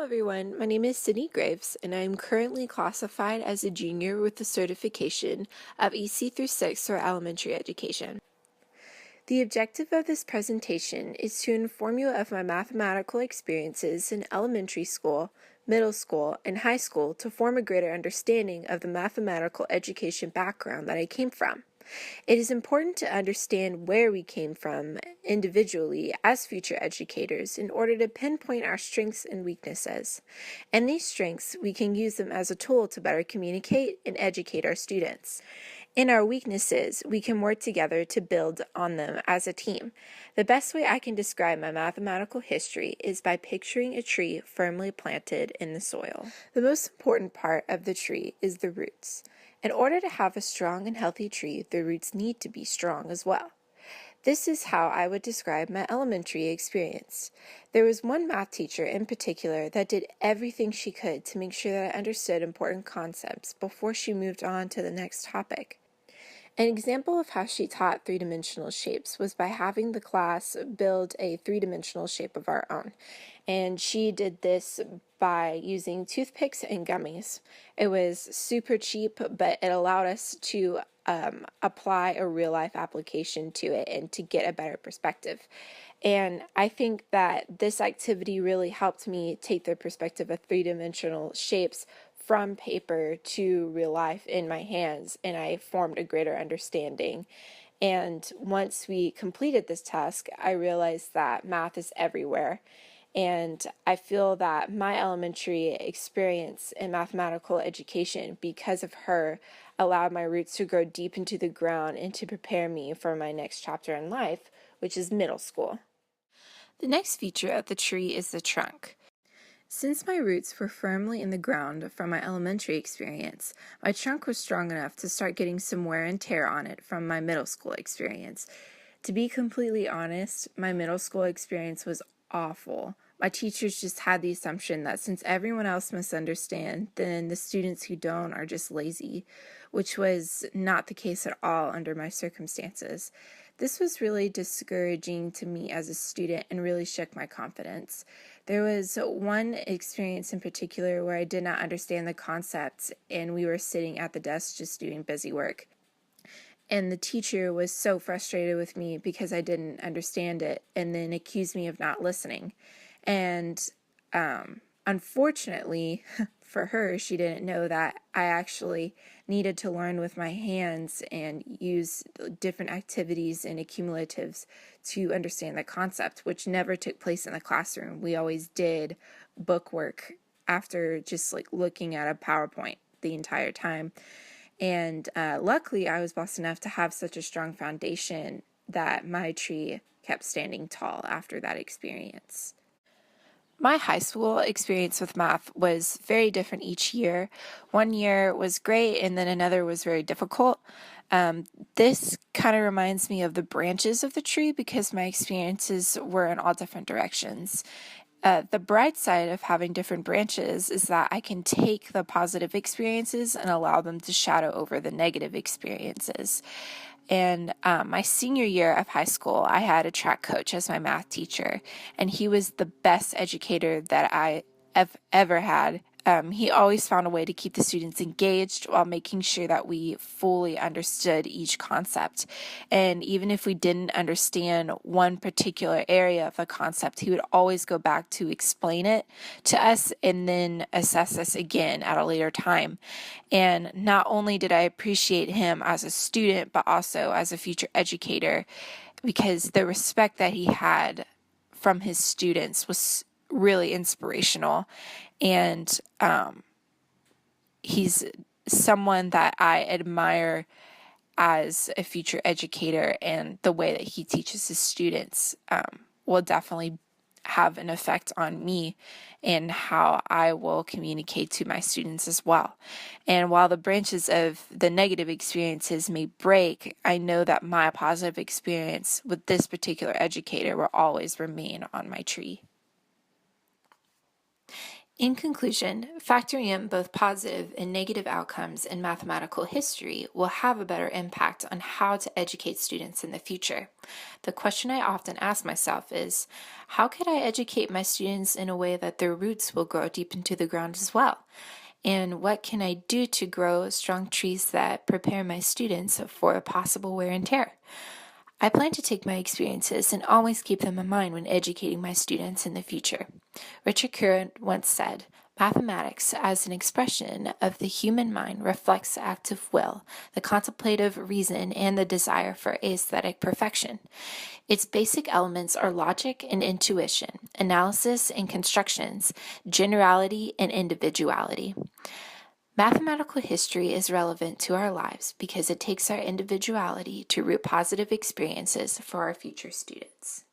Hello everyone, my name is Cydney Graves and I am currently classified as a junior with the certification of EC through 6th or elementary education. The objective of this presentation is to inform you of my mathematical experiences in elementary school, middle school, and high school to form a greater understanding of the mathematical education background that I came from. It is important to understand where we came from individually as future educators in order to pinpoint our strengths and weaknesses. And these strengths, we can use them as a tool to better communicate and educate our students. In our weaknesses, we can work together to build on them as a team. The best way I can describe my mathematical history is by picturing a tree firmly planted in the soil. The most important part of the tree is the roots. In order to have a strong and healthy tree, the roots need to be strong as well. This is how I would describe my elementary experience. There was one math teacher in particular that did everything she could to make sure that I understood important concepts before she moved on to the next topic. An example of how she taught three-dimensional shapes was by having the class build a three-dimensional shape of our own. And she did this by using toothpicks and gummies. It was super cheap, but it allowed us to apply a real-life application to it and to get a better perspective. And I think that this activity really helped me take the perspective of three-dimensional shapes from paper to real life in my hands, and I formed a greater understanding. And once we completed this task, I realized that math is everywhere. And I feel that my elementary experience in mathematical education, because of her, allowed my roots to grow deep into the ground and to prepare me for my next chapter in life, which is middle school. The next feature of the tree is the trunk. Since my roots were firmly in the ground from my elementary experience, my trunk was strong enough to start getting some wear and tear on it from my middle school experience. To be completely honest, my middle school experience was awful. My teachers just had the assumption that since everyone else must understand, then the students who don't are just lazy, which was not the case at all under my circumstances. This was really discouraging to me as a student and really shook my confidence. There was one experience in particular where I did not understand the concepts and we were sitting at the desk just doing busy work. And the teacher was so frustrated with me because I didn't understand it and then accused me of not listening. And unfortunately for her, she didn't know that I actually needed to learn with my hands and use different activities and accumulatives to understand the concept, which never took place in the classroom. We always did book work after just like looking at a PowerPoint the entire time. And luckily, I was blessed enough to have such a strong foundation that my tree kept standing tall after that experience. My high school experience with math was very different each year. One year was great, and then another was very difficult. This kind of reminds me of the branches of the tree because my experiences were in all different directions. The bright side of having different branches is that I can take the positive experiences and allow them to shadow over the negative experiences. And my senior year of high school, I had a track coach as my math teacher, and he was the best educator that I have ever had. He always found a way to keep the students engaged while making sure that we fully understood each concept. And even if we didn't understand one particular area of a concept, he would always go back to explain it to us and then assess us again at a later time. And not only did I appreciate him as a student, but also as a future educator, because the respect that he had from his students was really inspirational. And he's someone that I admire as a future educator, and the way that he teaches his students will definitely have an effect on me and how I will communicate to my students as well. And while the branches of the negative experiences may break, I know that my positive experience with this particular educator will always remain on my tree. In conclusion, factoring in both positive and negative outcomes in mathematical history will have a better impact on how to educate students in the future. The question I often ask myself is, how could I educate my students in a way that their roots will grow deep into the ground as well? And what can I do to grow strong trees that prepare my students for a possible wear and tear? I plan to take my experiences and always keep them in mind when educating my students in the future. Richard Curran once said, "Mathematics as an expression of the human mind reflects the active will, the contemplative reason, and the desire for aesthetic perfection. Its basic elements are logic and intuition, analysis and constructions, generality and individuality." Mathematical history is relevant to our lives because it takes our individuality to root positive experiences for our future students.